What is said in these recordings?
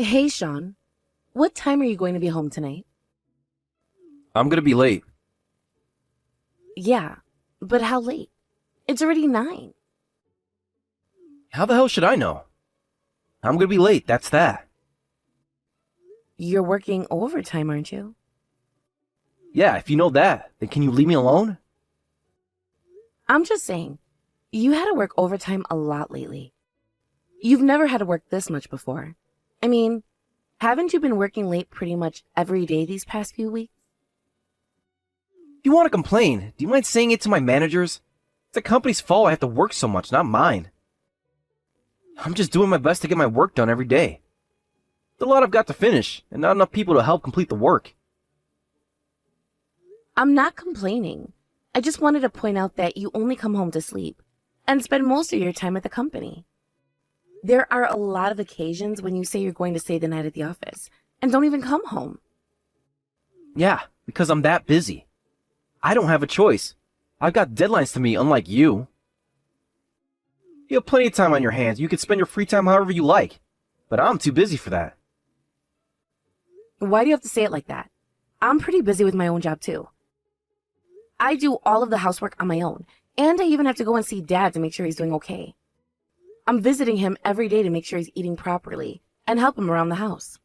Hey, Sean. What time are you going to be home tonight? I'm gonna be late. Yeah, but how late? It's already 9. How the hell should I know? I'm gonna be late, that's that. You're working overtime, aren't you? Yeah, if you know that, then can you leave me alone? I'm just saying, you had to work overtime a lot lately. You've never had to work this much before. I mean, haven't you been working late pretty much every day these past few weeks? If you want to complain, do you mind saying it to my managers? It's the company's fault I have to work so much, not mine. I'm just doing my best to get my work done every day. There's a lot I've got to finish, and not enough people to help complete the work. I'm not complaining. I just wanted to point out that you only come home to sleep and spend most of your time at the company. There are a lot of occasions when you say you're going to stay the night at the office and don't even come home. Yeah, because I'm that busy. I don't have a choice. I've got deadlines to meet, unlike you. You have plenty of time on your hands. You can spend your free time however you like. But I'm too busy for that. Why do you have to say it like that? I'm pretty busy with my own job too. I do all of the housework on my own, and I even have to go and see Dad to make sure he's doing okay. I'm visiting him every day to make sure he's eating properly and help him around the house.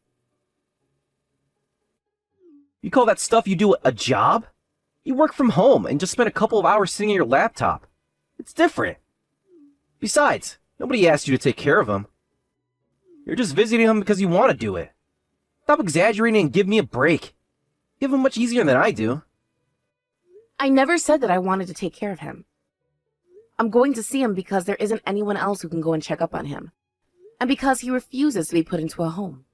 You call that stuff you do a job? You work from home and just spend a couple of hours sitting at your laptop. It's different. Besides, nobody asked you to take care of him. You're just visiting him because you want to do it. Stop exaggerating and give me a break. You have it much easier than I do. I never said that I wanted to take care of him. I'm going to see him because there isn't anyone else who can go and check up on him, and because he refuses to be put into a home.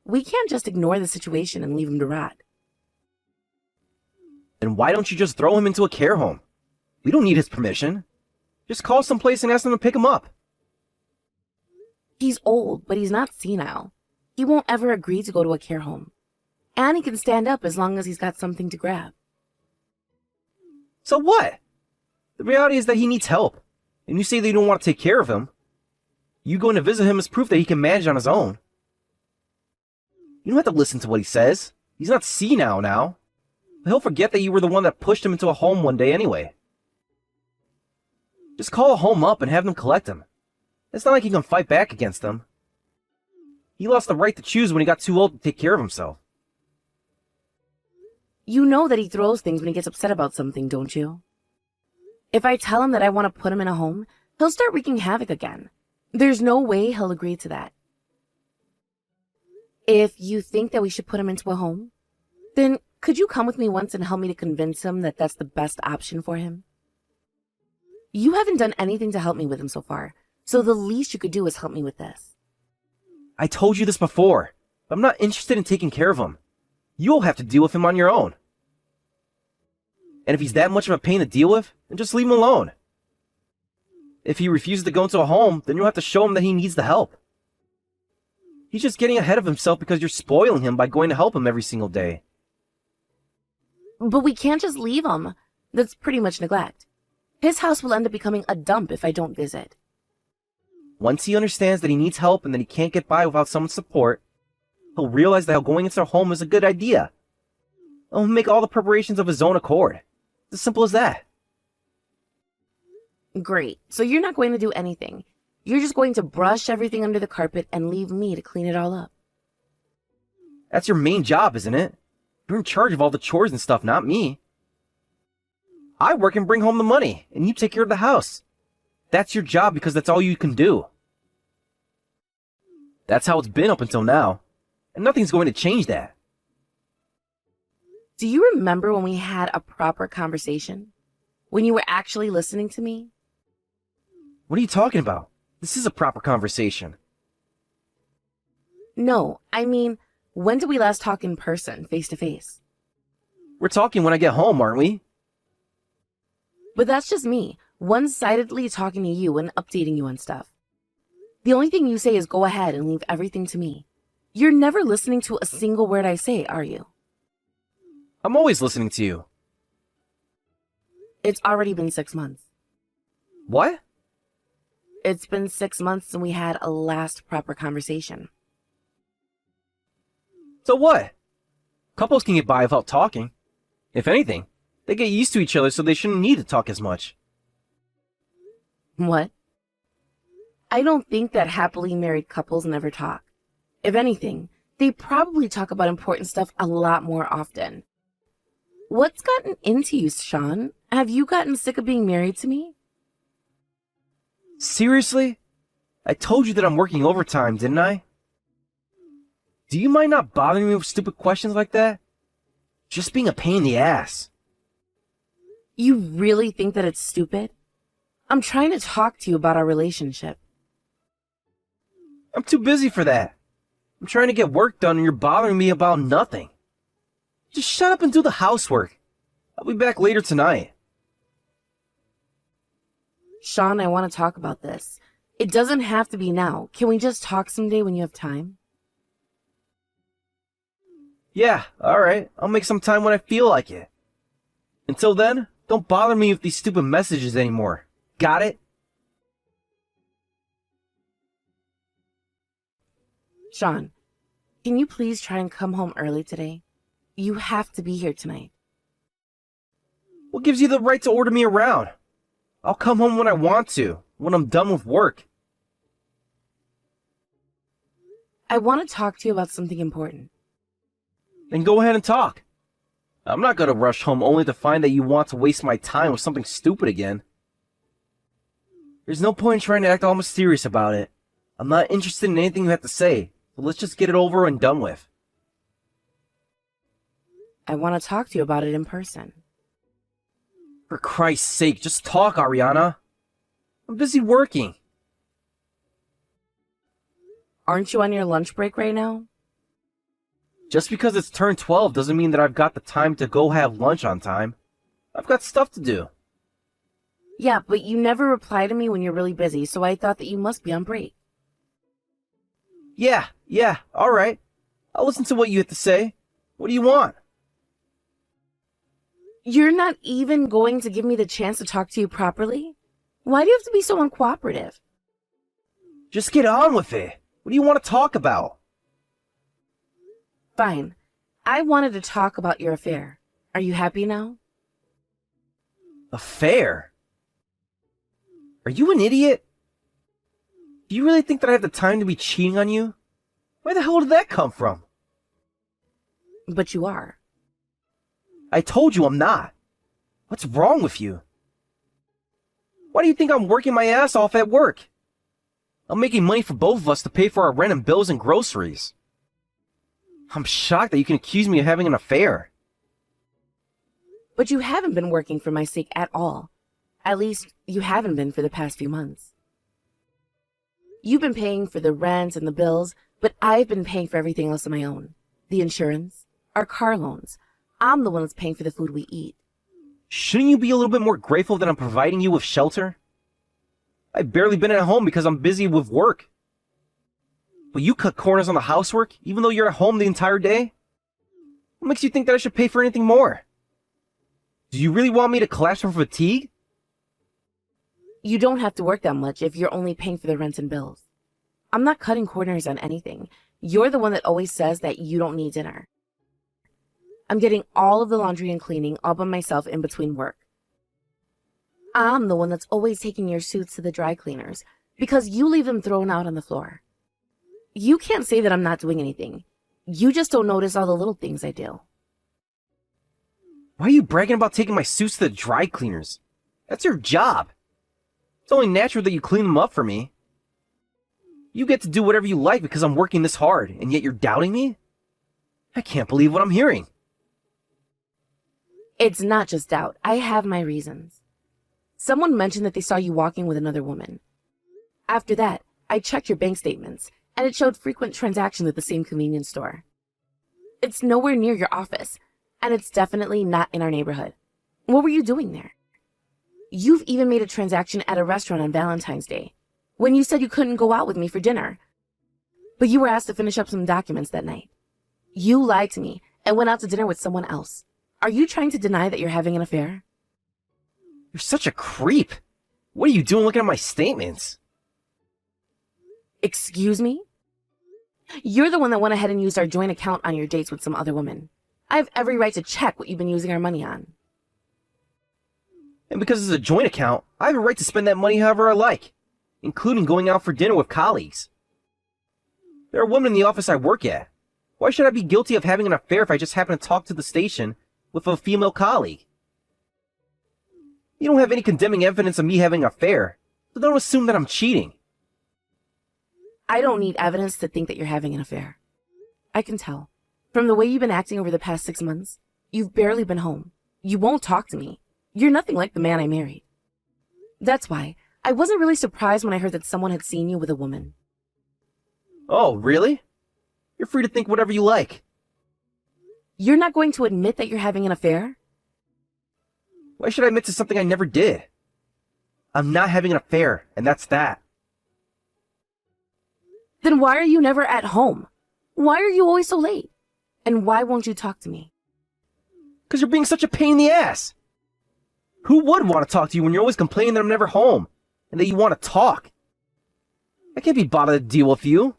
We can't just ignore the situation and leave him to rot. Then why don't you just throw him into a care home? We don't need his permission. Just call someplace and ask them to pick him up. He's old, but he's not senile. He won't ever agree to go to a care home. And he can stand up as long as he's got something to grab. So what? The reality is that he needs help, and you say that you don't want to take care of him. You going to visit him is proof that he can manage on his own. You don't have to listen to what he says. He's not senile now. He'll forget that you were the one that pushed him into a home one day anyway. Just call a home up and have them collect him. It's not like you can fight back against them. He lost the right to choose when he got too old to take care of himself. You know that he throws things when he gets upset about something, don't you? If I tell him that I want to put him in a home, he'll start wreaking havoc again. There's no way he'll agree to that. If you think that we should put him into a home, then could you come with me once and help me to convince him that that's the best option for him? You haven't done anything to help me with him so far, so the least you could do is help me with this. I told you this before. I'm not interested in taking care of him. You'll have to deal with him on your own. And if he's that much of a pain to deal with, then just leave him alone. If he refuses to go into a home, then you'll have to show him that he needs the help. He's just getting ahead of himself because you're spoiling him by going to help him every single day. But we can't just leave him. That's pretty much neglect. His house will end up becoming a dump if I don't visit. Once he understands that he needs help and that he can't get by without someone's support, he'll realize that going into a home is a good idea. He'll make all the preparations of his own accord. It's as simple as that. Great. So you're not going to do anything. You're just going to brush everything under the carpet and leave me to clean it all up. That's your main job, isn't it? You're in charge of all the chores and stuff, not me. I work and bring home the money, and you take care of the house. That's your job because that's all you can do. That's how it's been up until now, and nothing's going to change that. Do you remember when we had a proper conversation? When you were actually listening to me? What are you talking about? This is a proper conversation. No, I mean, when did we last talk in person, face to face? We're talking when I get home, aren't we? But that's just me, one-sidedly talking to you and updating you on stuff. The only thing you say is go ahead and leave everything to me. You're never listening to a single word I say, are you? I'm always listening to you. It's already been 6 months. What? It's been 6 months since we had a last proper conversation. So what? Couples can get by without talking. If anything, they get used to each other so they shouldn't need to talk as much. What? I don't think that happily married couples never talk. If anything, they probably talk about important stuff a lot more often. What's gotten into you, Sean? Have you gotten sick of being married to me? Seriously? I told you that I'm working overtime, didn't I? Do you mind not bothering me with stupid questions like that? Just being a pain in the ass. You really think that it's stupid? I'm trying to talk to you about our relationship. I'm too busy for that. I'm trying to get work done and you're bothering me about nothing. Just shut up and do the housework. I'll be back later tonight. Sean, I want to talk about this. It doesn't have to be now. Can we just talk someday when you have time? Yeah, alright. I'll make some time when I feel like it. Until then, don't bother me with these stupid messages anymore. Got it? Sean, can you please try and come home early today? You have to be here tonight. What gives you the right to order me around? I'll come home when I want to, when I'm done with work. I want to talk to you about something important. Then go ahead and talk. I'm not gonna rush home only to find that you want to waste my time with something stupid again. There's no point in trying to act all mysterious about it. I'm not interested in anything you have to say, so let's just get it over and done with. I want to talk to you about it in person. For Christ's sake, just talk, Ariana. I'm busy working. Aren't you on your lunch break right now? Just because it's turned 12 doesn't mean that I've got the time to go have lunch on time. I've got stuff to do. Yeah, but you never reply to me when you're really busy, so I thought that you must be on break. Yeah, alright. I'll listen to what you have to say. What do you want? You're not even going to give me the chance to talk to you properly? Why do you have to be so uncooperative? Just get on with it. What do you want to talk about? Fine. I wanted to talk about your affair. Are you happy now? Affair? Are you an idiot? Do you really think that I have the time to be cheating on you? Where the hell did that come from? But you are. I told you I'm not. What's wrong with you? Why do you think I'm working my ass off at work? I'm making money for both of us to pay for our rent and bills and groceries. I'm shocked that you can accuse me of having an affair. But you haven't been working for my sake at all. At least, you haven't been for the past few months. You've been paying for the rent and the bills, but I've been paying for everything else on my own. The insurance, our car loans. I'm the one that's paying for the food we eat. Shouldn't you be a little bit more grateful that I'm providing you with shelter? I've barely been at home because I'm busy with work. But you cut corners on the housework, even though you're at home the entire day? What makes you think that I should pay for anything more? Do you really want me to collapse from fatigue? You don't have to work that much if you're only paying for the rent and bills. I'm not cutting corners on anything. You're the one that always says that you don't need dinner. I'm getting all of the laundry and cleaning all by myself in between work. I'm the one that's always taking your suits to the dry cleaners because you leave them thrown out on the floor. You can't say that I'm not doing anything. You just don't notice all the little things I do. Why are you bragging about taking my suits to the dry cleaners? That's your job. It's only natural that you clean them up for me. You get to do whatever you like because I'm working this hard, and yet you're doubting me? I can't believe what I'm hearing. It's not just doubt. I have my reasons. Someone mentioned that they saw you walking with another woman. After that, I checked your bank statements, and it showed frequent transactions at the same convenience store. It's nowhere near your office, and it's definitely not in our neighborhood. What were you doing there? You've even made a transaction at a restaurant on Valentine's Day, when you said you couldn't go out with me for dinner. But you were asked to finish up some documents that night. You lied to me and went out to dinner with someone else. Are you trying to deny that you're having an affair? You're such a creep. What are you doing looking at my statements? Excuse me? You're the one that went ahead and used our joint account on your dates with some other woman. I have every right to check what you've been using our money on. And because it's a joint account, I have a right to spend that money however I like, including going out for dinner with colleagues. There are women in the office I work at. Why should I be guilty of having an affair if I just happen to talk to the station with a female colleague? You don't have any condemning evidence of me having an affair, so don't assume that I'm cheating. I don't need evidence to think that you're having an affair. I can tell. From the way you've been acting over the past 6 months, you've barely been home. You won't talk to me. You're nothing like the man I married. That's why I wasn't really surprised when I heard that someone had seen you with a woman. Oh, really? You're free to think whatever you like. You're not going to admit that you're having an affair? Why should I admit to something I never did? I'm not having an affair, and that's that. Then why are you never at home? Why are you always so late? And why won't you talk to me? Because you're being such a pain in the ass. Who would want to talk to you when you're always complaining that I'm never home, and that you want to talk? I can't be bothered to deal with you.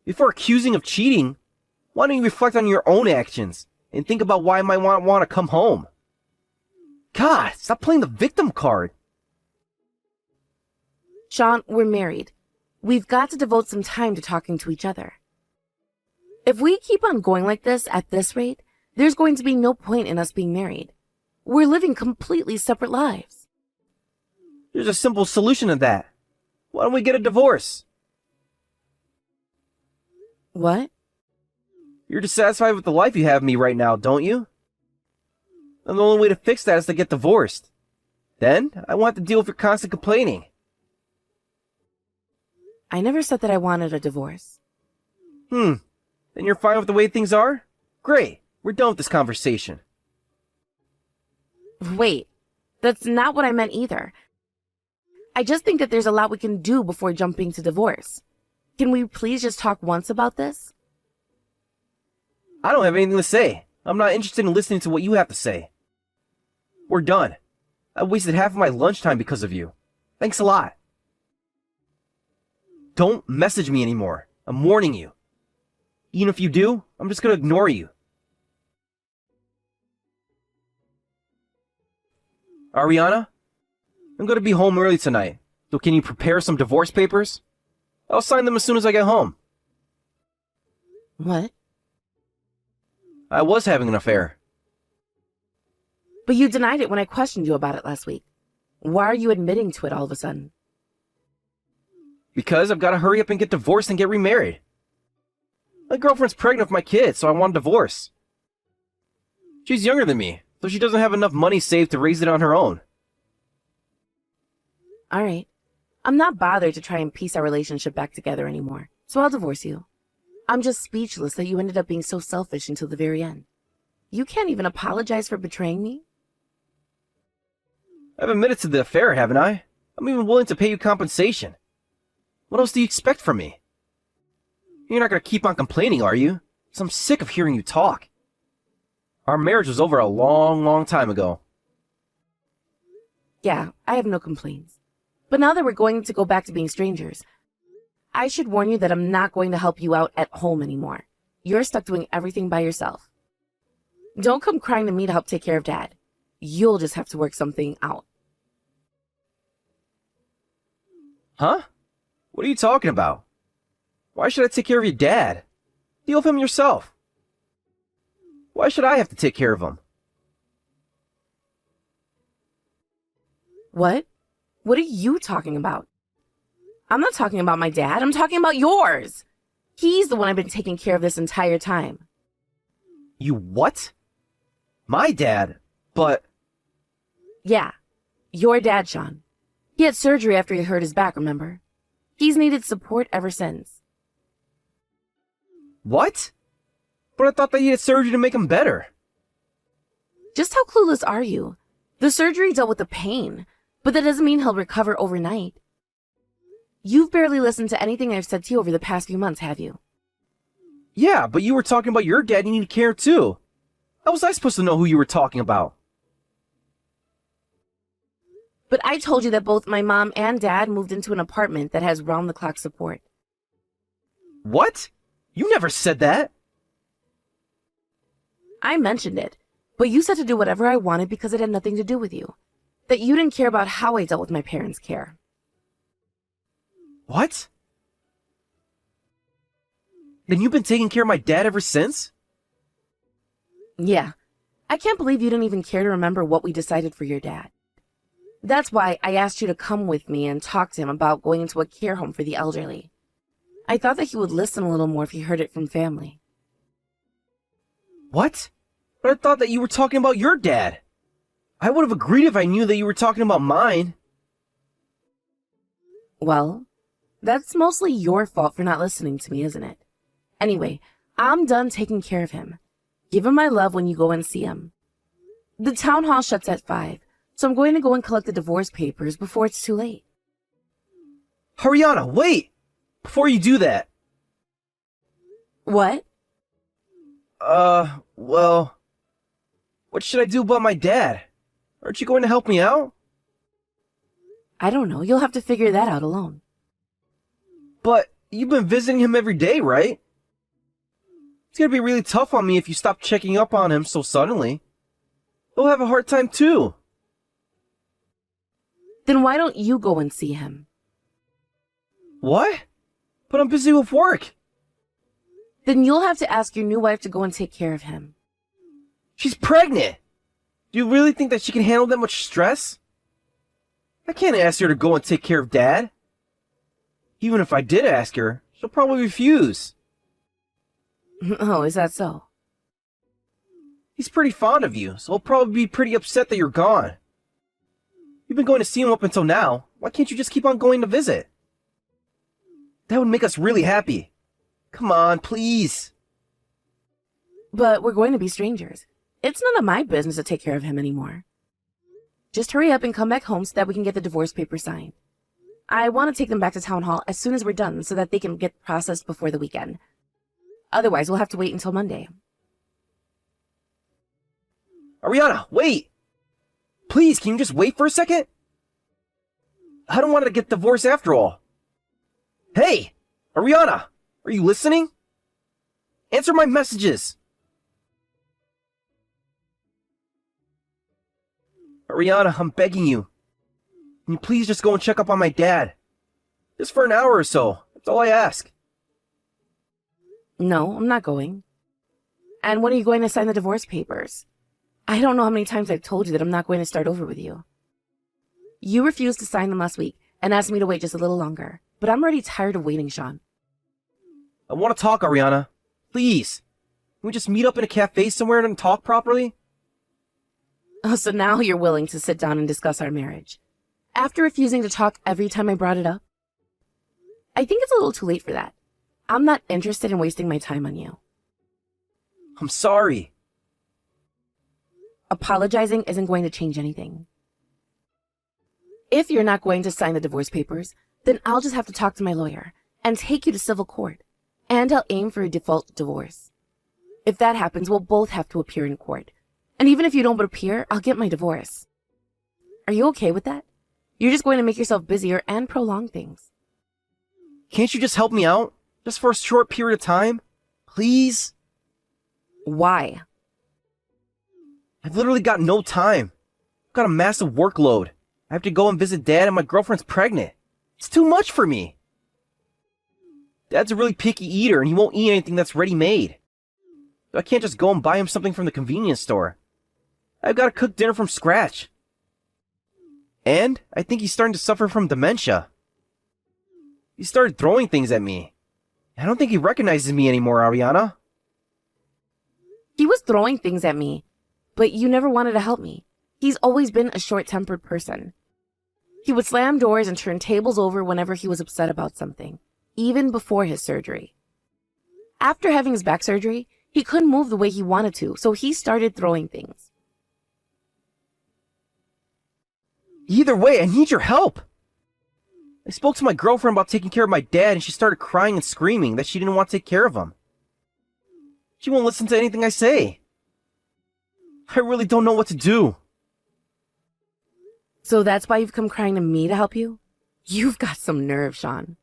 Before accusing of cheating, why don't you reflect on your own actions and think about why I might want to come home? God, stop playing the victim card. Sean, we're married. We've got to devote some time to talking to each other. If we keep on going like this at this rate, there's going to be no point in us being married. We're living completely separate lives. There's a simple solution to that. Why don't we get a divorce? What? You're dissatisfied with the life you have of me right now, don't you? And the only way to fix that is to get divorced. Then, I won't have to deal with your constant complaining. I never said that I wanted a divorce. Then you're fine with the way things are? Great. We're done with this conversation. Wait, that's not what I meant either. I just think that there's a lot we can do before jumping to divorce. Can we please just talk once about this? I don't have anything to say. I'm not interested in listening to what you have to say. We're done. I wasted half of my lunchtime because of you. Thanks a lot. Don't message me anymore. I'm warning you. Even if you do, I'm just gonna ignore you. Ariana? I'm gonna be home early tonight, so can you prepare some divorce papers? I'll sign them as soon as I get home. What? I was having an affair. But you denied it when I questioned you about it last week. Why are you admitting to it all of a sudden? Because I've gotta hurry up and get divorced and get remarried. My girlfriend's pregnant with my kid, so I want a divorce. She's younger than me, so she doesn't have enough money saved to raise it on her own. All right. I'm not bothered to try and piece our relationship back together anymore, so I'll divorce you. I'm just speechless that you ended up being so selfish until the very end. You can't even apologize for betraying me? I've admitted to the affair, haven't I? I'm even willing to pay you compensation. What else do you expect from me? You're not gonna keep on complaining, are you? 'Cause I'm sick of hearing you talk. Our marriage was over a long, long time ago. Yeah, I have no complaints. But now that we're going to go back to being strangers, I should warn you that I'm not going to help you out at home anymore. You're stuck doing everything by yourself. Don't come crying to me to help take care of Dad. You'll just have to work something out. Huh? What are you talking about? Why should I take care of your dad? Deal with him yourself. Why should I have to take care of him? What? What are you talking about? I'm not talking about my dad. I'm talking about yours. He's the one I've been taking care of this entire time. You what? My dad? But... Yeah, your dad, Sean. He had surgery after he hurt his back, remember? He's needed support ever since. What? But I thought that he had surgery to make him better. Just how clueless are you? The surgery dealt with the pain, but that doesn't mean he'll recover overnight. You've barely listened to anything I've said to you over the past few months, have you? Yeah, but you were talking about your dad needing care too. How was I supposed to know who you were talking about? But I told you that both my mom and dad moved into an apartment that has round-the-clock support. What? You never said that. I mentioned it, but you said to do whatever I wanted because it had nothing to do with you. That you didn't care about how I dealt with my parents' care. What? Then you've been taking care of my dad ever since? Yeah. I can't believe you didn't even care to remember what we decided for your dad. That's why I asked you to come with me and talk to him about going into a care home for the elderly. I thought that he would listen a little more if he heard it from family. What? But I thought that you were talking about your dad. I would have agreed if I knew that you were talking about mine. Well, that's mostly your fault for not listening to me, isn't it? Anyway, I'm done taking care of him. Give him my love when you go and see him. The town hall shuts at 5, so I'm going to go and collect the divorce papers before it's too late. Haryana, wait! Before you do that. What? Well... What should I do about my dad? Aren't you going to help me out? I don't know. You'll have to figure that out alone. But you've been visiting him every day, right? It's gonna be really tough on me if you stop checking up on him so suddenly. He'll have a hard time too. Then why don't you go and see him? What? But I'm busy with work. Then you'll have to ask your new wife to go and take care of him. She's pregnant! Do you really think that she can handle that much stress? I can't ask her to go and take care of Dad. Even if I did ask her, she'll probably refuse. Oh, is that so? He's pretty fond of you, so he'll probably be pretty upset that you're gone. You've been going to see him up until now. Why can't you just keep on going to visit? That would make us really happy. Come on, please. But we're going to be strangers. It's none of my business to take care of him anymore. Just hurry up and come back home so that we can get the divorce papers signed. I want to take them back to town hall as soon as we're done so that they can get processed before the weekend. Otherwise, we'll have to wait until Monday. Ariana, wait! Please, can you just wait for a second? I don't want to get divorced after all. Hey! Ariana! Are you listening? Answer my messages! Ariana, I'm begging you. Can you please just go and check up on my dad? Just for an hour or so. That's all I ask. No, I'm not going. And when are you going to sign the divorce papers? I don't know how many times I've told you that I'm not going to start over with you. You refused to sign them last week and asked me to wait just a little longer. But I'm already tired of waiting, Sean. I want to talk, Ariana. Please. Can we just meet up in a cafe somewhere and talk properly? Oh, so now you're willing to sit down and discuss our marriage. After refusing to talk every time I brought it up? I think it's a little too late for that. I'm not interested in wasting my time on you. I'm sorry. Apologizing isn't going to change anything. If you're not going to sign the divorce papers, then I'll just have to talk to my lawyer and take you to civil court. And I'll aim for a default divorce. If that happens, we'll both have to appear in court. And even if you don't appear, I'll get my divorce. Are you okay with that? You're just going to make yourself busier and prolong things. Can't you just help me out? Just for a short period of time? Please? Why? I've literally got no time. I've got a massive workload. I have to go and visit Dad and my girlfriend's pregnant. It's too much for me. Dad's a really picky eater and he won't eat anything that's ready-made. So I can't just go and buy him something from the convenience store. I've got to cook dinner from scratch. And I think he's starting to suffer from dementia. He started throwing things at me. I don't think he recognizes me anymore, Ariana. He was throwing things at me, but you never wanted to help me. He's always been a short-tempered person. He would slam doors and turn tables over whenever he was upset about something, even before his surgery. After having his back surgery, he couldn't move the way he wanted to, so he started throwing things. Either way, I need your help. I spoke to my girlfriend about taking care of my dad and she started crying and screaming that she didn't want to take care of him. She won't listen to anything I say. I really don't know what to do. So that's why you've come crying to me to help you? You've got some nerve, Sean.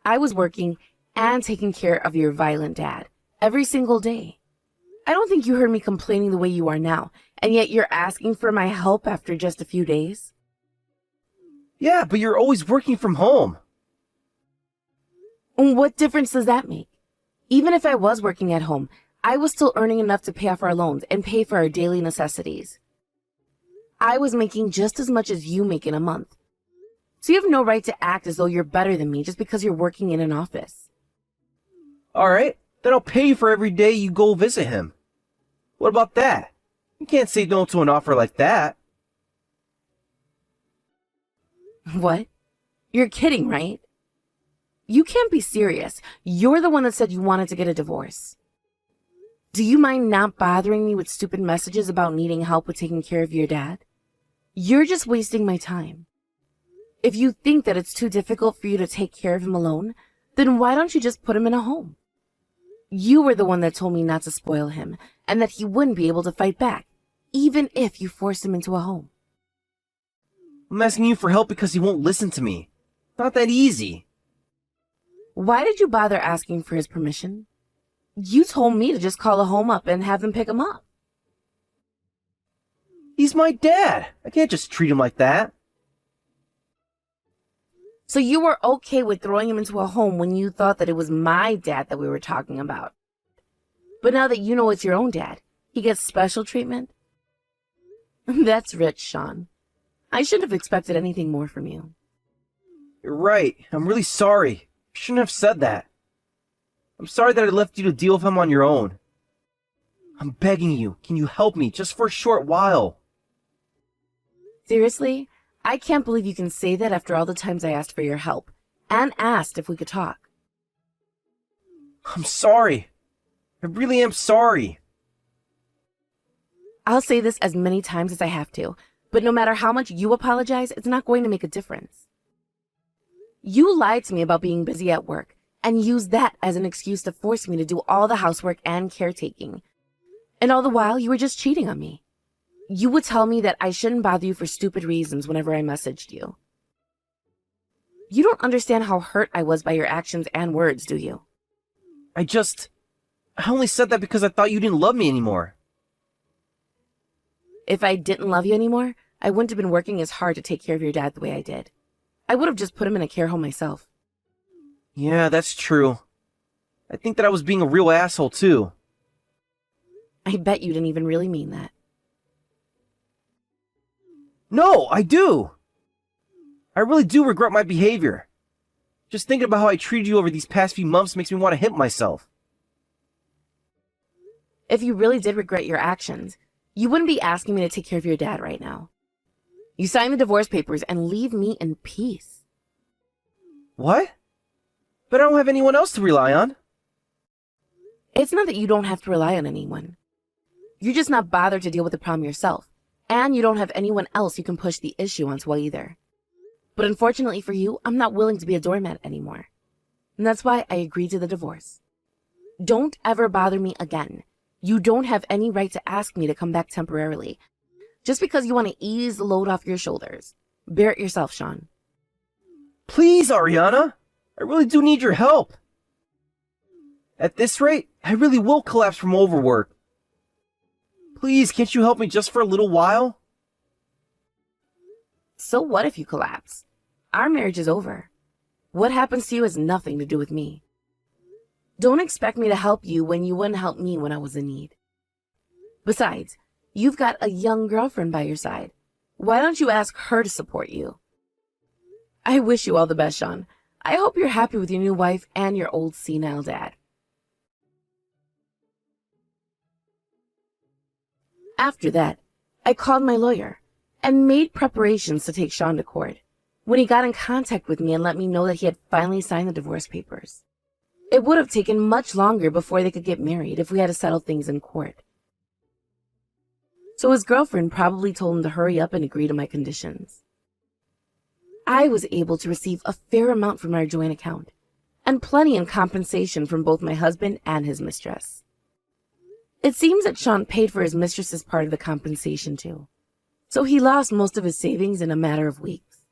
I was working, and taking care of your violent dad every single day. I don't think you heard me complaining the way you are now, and yet you're asking for my help after just a few days? Yeah, but you're always working from home. And what difference does that make? Even if I was working at home, I was still earning enough to pay off our loans and pay for our daily necessities. I was making just as much as you make in a month. So you have no right to act as though you're better than me just because you're working in an office. Alright, then I'll pay you for every day you go visit him. What about that? You can't say no to an offer like that. What? You're kidding, right? You can't be serious. You're the one that said you wanted to get a divorce. Do you mind not bothering me with stupid messages about needing help with taking care of your dad? You're just wasting my time. If you think that it's too difficult for you to take care of him alone, then why don't you just put him in a home? You were the one that told me not to spoil him and that he wouldn't be able to fight back, even if you forced him into a home. I'm asking you for help because he won't listen to me. Not that easy. Why did you bother asking for his permission? You told me to just call a home up and have them pick him up. He's my dad. I can't just treat him like that. So you were okay with throwing him into a home when you thought that it was my dad that we were talking about. But now that you know it's your own dad, he gets special treatment? That's rich, Sean. I shouldn't have expected anything more from you. You're right. I'm really sorry. You shouldn't have said that. I'm sorry that I left you to deal with him on your own. I'm begging you, can you help me just for a short while? Seriously? I can't believe you can say that after all the times I asked for your help, and asked if we could talk. I'm sorry. I really am sorry. I'll say this as many times as I have to, but no matter how much you apologize, it's not going to make a difference. You lied to me about being busy at work, and used that as an excuse to force me to do all the housework and caretaking. And all the while, you were just cheating on me. You would tell me that I shouldn't bother you for stupid reasons whenever I messaged you. You don't understand how hurt I was by your actions and words, do you? I only said that because I thought you didn't love me anymore. If I didn't love you anymore, I wouldn't have been working as hard to take care of your dad the way I did. I would have just put him in a care home myself. Yeah, that's true. I think that I was being a real asshole too. I bet you didn't even really mean that. No, I do! I really do regret my behavior. Just thinking about how I treated you over these past few months makes me want to hit myself. If you really did regret your actions, you wouldn't be asking me to take care of your dad right now. You sign the divorce papers and leave me in peace. What? But I don't have anyone else to rely on. It's not that you don't have to rely on anyone. You're just not bothered to deal with the problem yourself, and you don't have anyone else you can push the issue onto either. But unfortunately for you, I'm not willing to be a doormat anymore. And that's why I agreed to the divorce. Don't ever bother me again. You don't have any right to ask me to come back temporarily, just because you want to ease the load off your shoulders. Bear it yourself, Sean. Please, Ariana. I really do need your help. At this rate, I really will collapse from overwork. Please, can't you help me just for a little while? So what if you collapse? Our marriage is over. What happens to you has nothing to do with me. Don't expect me to help you when you wouldn't help me when I was in need. Besides, you've got a young girlfriend by your side. Why don't you ask her to support you? I wish you all the best, Sean. I hope you're happy with your new wife and your old senile dad. After that, I called my lawyer and made preparations to take Sean to court when he got in contact with me and let me know that he had finally signed the divorce papers. It would have taken much longer before they could get married if we had to settle things in court. So his girlfriend probably told him to hurry up and agree to my conditions. I was able to receive a fair amount from our joint account, and plenty in compensation from both my husband and his mistress. It seems that Sean paid for his mistress's part of the compensation too, so he lost most of his savings in a matter of weeks.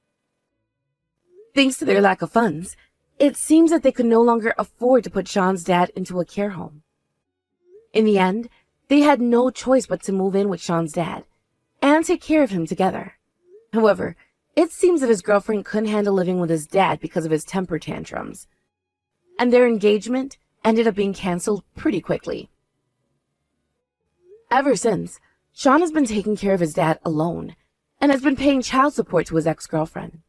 Thanks to their lack of funds, it seems that they could no longer afford to put Sean's dad into a care home. In the end, they had no choice but to move in with Sean's dad and take care of him together. However, it seems that his girlfriend couldn't handle living with his dad because of his temper tantrums, and their engagement ended up being canceled pretty quickly. Ever since, Sean has been taking care of his dad alone and has been paying child support to his ex-girlfriend.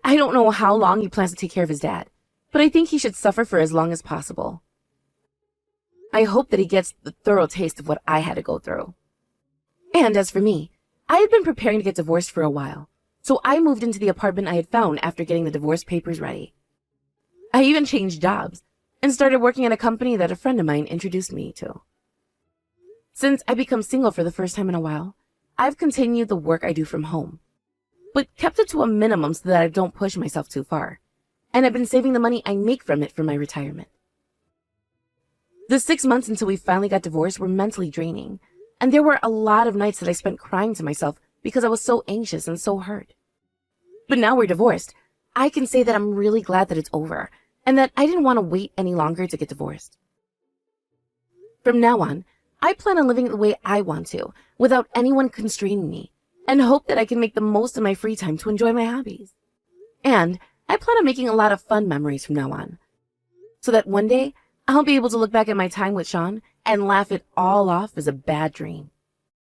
I don't know how long he plans to take care of his dad, but I think he should suffer for as long as possible. I hope that he gets the thorough taste of what I had to go through. And as for me, I had been preparing to get divorced for a while, so I moved into the apartment I had found after getting the divorce papers ready. I even changed jobs and started working at a company that a friend of mine introduced me to. Since I become single for the first time in a while, I've continued the work I do from home, but kept it to a minimum so that I don't push myself too far, and I've been saving the money I make from it for my retirement. The 6 months until we finally got divorced were mentally draining, and there were a lot of nights that I spent crying to myself because I was so anxious and so hurt. But now we're divorced, I can say that I'm really glad that it's over, and that I didn't want to wait any longer to get divorced. From now on, I plan on living the way I want to, without anyone constraining me, and hope that I can make the most of my free time to enjoy my hobbies. And I plan on making a lot of fun memories from now on, so that one day I'll be able to look back at my time with Sean and laugh it all off as a bad dream.